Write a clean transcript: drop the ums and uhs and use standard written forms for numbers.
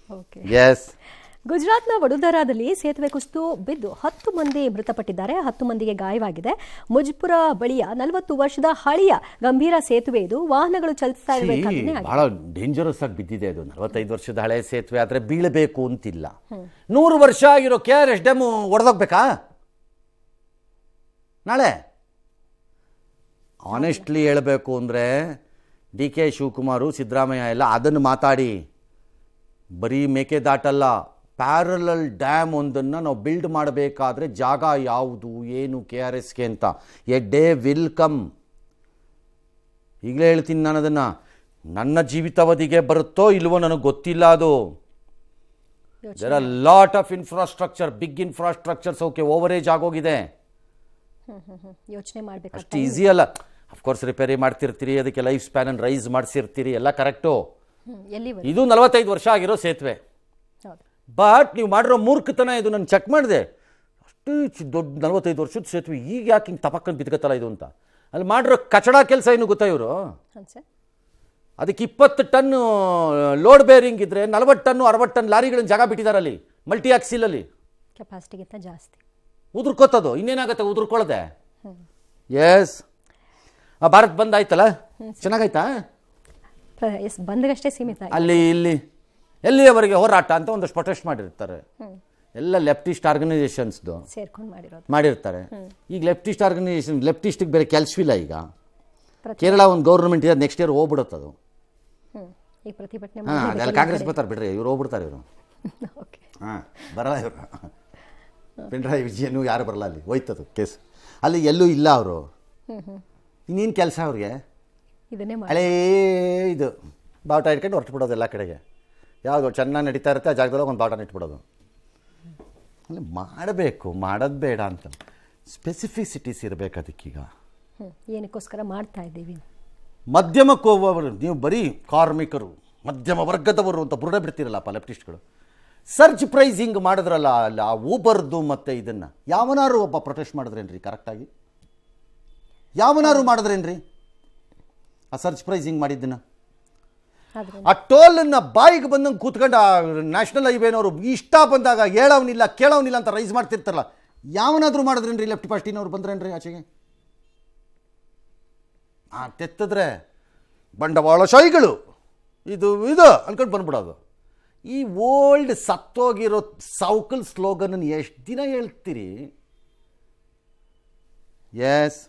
Okay. S. ಗುಜರಾತ್ನ ವಡೋದರಾದಲ್ಲಿ ಸೇತುವೆ ಕುಸಿದು ಬಿದ್ದು 10 ಮಂದಿ ಮೃತಪಟ್ಟಿದ್ದಾರೆ, 10 ಮಂದಿಗೆ ಗಾಯವಾಗಿದೆ. ಮುಜ್ಪುರ ಬಳಿಯ 40 ವರ್ಷದ ಹಳೆಯ ಗಂಭೀರ ಸೇತುವೆ ಇದು. ವಾಹನಗಳು ಚಲಿಸ್ತಾ ಇರಬೇಕಾದ್ರೆ ಬಹಳ ಡೇಂಜರಸ್ ಆಗಿ ಬಿದ್ದಿದೆ ಅದು. 45 ವರ್ಷದ ಹಳೆ ಸೇತುವೆ ಆದ್ರೆ ಬೀಳಬೇಕು ಅಂತಿಲ್ಲ. 100 ವರ್ಷ ಆಗಿರೋ KRS ಡ್ಯಾಮ್ ಒಡೆದೋಗ್ಬೇಕಾ ನಾಳೆ? ಆನೆಸ್ಟ್ಲಿ ಹೇಳಬೇಕು ಅಂದರೆ DK ಶಿವಕುಮಾರು, ಸಿದ್ದರಾಮಯ್ಯ ಎಲ್ಲ ಅದನ್ನು ಮಾತಾಡಿ ಬರೀ ಮೇಕೆದಾಟಲ್ಲ, ಪ್ಯಾರಲಲ್ ಡ್ಯಾಮ್ ಒಂದನ್ನು ನಾವು ಬಿಲ್ಡ್ ಮಾಡಬೇಕಾದ್ರೆ ಜಾಗ ಯಾವುದು ಏನು KRSಗೆ ಅಂತ ಎ ಡೇ ವಿಲ್ ಕಮ್. ಈಗಲೇ ಹೇಳ್ತೀನಿ ನಾನು ಅದನ್ನು. ನನ್ನ ಜೀವಿತಾವಧಿಗೆ ಬರುತ್ತೋ ಇಲ್ವೋ ನನಗೆ ಗೊತ್ತಿಲ್ಲ. ಅದು there are lot of infrastructure, big infrastructures okay overage ಆಗೋಗಿದೆ. ಯೋಚನೆ ಮಾಡಬೇಕು. ಅಷ್ಟು ಈಸಿ ಅಲ್ಲ. ಅಫ್ಕೋರ್ಸ್ ರಿಪೇರಿ ಮಾಡ್ತಿರ್ತೀರಿ, ಅದಕ್ಕೆ ಲೈಫ್ ಸ್ಪ್ಯಾನ್ ರೈಸ್ ಮಾಡಿಸಿರ್ತೀರಿ, ಎಲ್ಲ ಕರೆಕ್ಟು. ಇದು 45 ವರ್ಷ ಆಗಿರೋ ಸೇತುವೆ. ಬಟ್ ನೀವು ಮಾಡಿರೋ ಮೂರ್ಖತನ ಇದು. ನಾನು ಚೆಕ್ ಮಾಡಿದೆ, ಅಷ್ಟು ದೊಡ್ಡ 45 ವರ್ಷದ ಸೇತುವೆ ಈಗ ಯಾಕೆ ಹಿಂಗೆ ತಪಕ್ಕಂಡು ಬಿದ್ಕತ್ತಲ್ಲ ಇದು ಅಂತ. ಅಲ್ಲಿ ಮಾಡಿರೋ ಕಚಡ ಕೆಲಸ ಏನು ಗೊತ್ತಾ ಇವರು? ಅದಕ್ಕೆ 20 ಟನ್ ಲೋಡ್ ಬೇರಿಂಗ್ ಇದ್ರೆ 40 ಟನ್ನು 60 ಟನ್ ಲಾರಿಗಳನ್ನ ಜಾಗ ಬಿಟ್ಟಿದ್ದಾರೆ ಅಲ್ಲಿ ಮಲ್ಟಿ ಆಕ್ಸಿಲಲ್ಲಿ. ಕೆಪಾಸಿಟಿಗಿಂತ ಜಾಸ್ತಿ ಉದುರ್ಕೋತದು. ಇನ್ನೇನಾಗತ್ತೆ ಉದುರ್ಕೊಳ್ಳದೆ. ಎಸ್. ಭಾರತ್ ಬಂದ್ ಆಯ್ತಲ್ಲ, ಚೆನ್ನಾಗಾಯ್ತಾ? ಬಂದ್ಗಷ್ಟೇ ಸೀಮಿತ. ಅಲ್ಲಿ ಇಲ್ಲಿ ಎಲ್ಲಿಯವರೆಗೆ ಹೋರಾಟ ಅಂತ ಒಂದಷ್ಟು ಪ್ರೊಟೆಸ್ಟ್ ಮಾಡಿರ್ತಾರೆ. ಎಲ್ಲ ಲೆಫ್ಟಿಸ್ಟ್ ಆರ್ಗನೈಸೇಷನ್ಸ್ದು ಸೇರ್ಕೊಂಡು ಮಾಡಿರ್ತಾರೆ. ಈಗ ಲೆಫ್ಟಿಸ್ಟ್ ಆರ್ಗನೈಸೇಷನ್, ಲೆಫ್ಟಿಸ್ಟಿಗೆ ಬೇರೆ ಕೆಲಸವಿಲ್ಲ. ಈಗ ಕೇರಳ ಒಂದು ಗೌರ್ಮೆಂಟ್ ಇದೆ, ನೆಕ್ಸ್ಟ್ ಇಯರ್ ಹೋಗ್ಬಿಡುತ್ತದು. ಅದೆಲ್ಲ ಕಾಂಗ್ರೆಸ್ ಬರ್ತಾರೆ ಬಿಡ್ರಿ, ಇವ್ರು ಹೋಗ್ಬಿಡ್ತಾರೆ ಇವರು. ಬರಲ್ಲ ಇವರು. ಪಿಣರಾಯಿ ವಿಜಯನು ಯಾರು ಬರಲ್ಲ, ಅಲ್ಲಿ ಹೋಯ್ತದು ಕೇಸ್. ಅಲ್ಲಿ ಎಲ್ಲೂ ಇಲ್ಲ ಅವರು. ಇನ್ನೇನು ಕೆಲಸ ಅವ್ರಿಗೆ? ಹಳೇ ಇದು ಬಾವುಟ ಇಟ್ಕೊಂಡು ಹೊರಟು ಬಿಡೋದು ಎಲ್ಲ ಕಡೆಗೆ. ಯಾವುದು ಚೆನ್ನಾಗಿ ನಡೀತಾ ಇರುತ್ತೆ ಆ ಜಾಗದಲ್ಲಿ ಒಂದು ಬಾವುಟನ ಇಟ್ಬಿಡೋದು. ಅಲ್ಲಿ ಮಾಡಬೇಕು, ಮಾಡೋದು ಬೇಡ ಅಂತ ಸ್ಪೆಸಿಫಿಸಿಟೀಸ್ ಇರಬೇಕು ಅದಕ್ಕೀಗ. ಏನಕ್ಕೋಸ್ಕರ ಮಾಡ್ತಾ ಇದ್ದೀವಿ? ಮಧ್ಯಮಕ್ಕೆ ಹೋಗುವವರು ನೀವು ಬರೀ ಕಾರ್ಮಿಕರು, ಮಧ್ಯಮ ವರ್ಗದವರು ಅಂತ ಬುರುಡೆ ಬಿಡ್ತೀರಲ್ಲಪ್ಪ ಲೆಫ್ಟಿಸ್ಟ್ಗಳು. ಸರ್ಚ್ ಪ್ರೈಸಿಂಗ್ ಮಾಡಿದ್ರಲ್ಲ ಅಲ್ಲ, ಆ ಊಬರ್ದು ಮತ್ತು ಇದನ್ನು ಯಾವನಾರು ಒಬ್ಬ ಪ್ರೊಟೆಸ್ಟ್ ಮಾಡಿದ್ರೇನ್ರಿ ಕರೆಕ್ಟಾಗಿ? ಯಾವನಾರು ಮಾಡಿದ್ರೇನ್ರಿ ಆ ಸರ್ಚ್ ಪ್ರೈಸಿಂಗ್ ಮಾಡಿದ್ದನ್ನು? ಆ ಟೋಲನ್ನು ಬಾಯಿಗೆ ಬಂದಂಗೆ ಕೂತ್ಕೊಂಡು ಆ ನ್ಯಾಷನಲ್ ಹೈವೇನವರು ಇಷ್ಟ ಬಂದಾಗ ಹೇಳೋನಿಲ್ಲ ಕೇಳೋನಿಲ್ಲ ಅಂತ ರೈಸ್ ಮಾಡ್ತಿರ್ತಾರಲ್ಲ, ಯಾವನಾದರೂ ಮಾಡಿದ್ರೇನ್ರಿ? ಲೆಫ್ಟ್ ಪಾರ್ಟಿನವ್ರು ಬಂದ್ರೇನ್ರಿ ಆಚೆಗೆ? ತೆತ್ತಿದ್ರೆ ಬಂಡವಾಳಶಾಹಿಗಳು ಇದು ಇದು ಅನ್ಕೊಂಡು ಬಂದ್ಬಿಡೋದು. ಈ ಓಲ್ಡ್ ಸತ್ತೋಗಿರೋ ಸೌಕಲ್ ಸ್ಲೋಗನನ್ನು ಎಷ್ಟು ದಿನ ಹೇಳ್ತೀರಿ? ಎಸ್.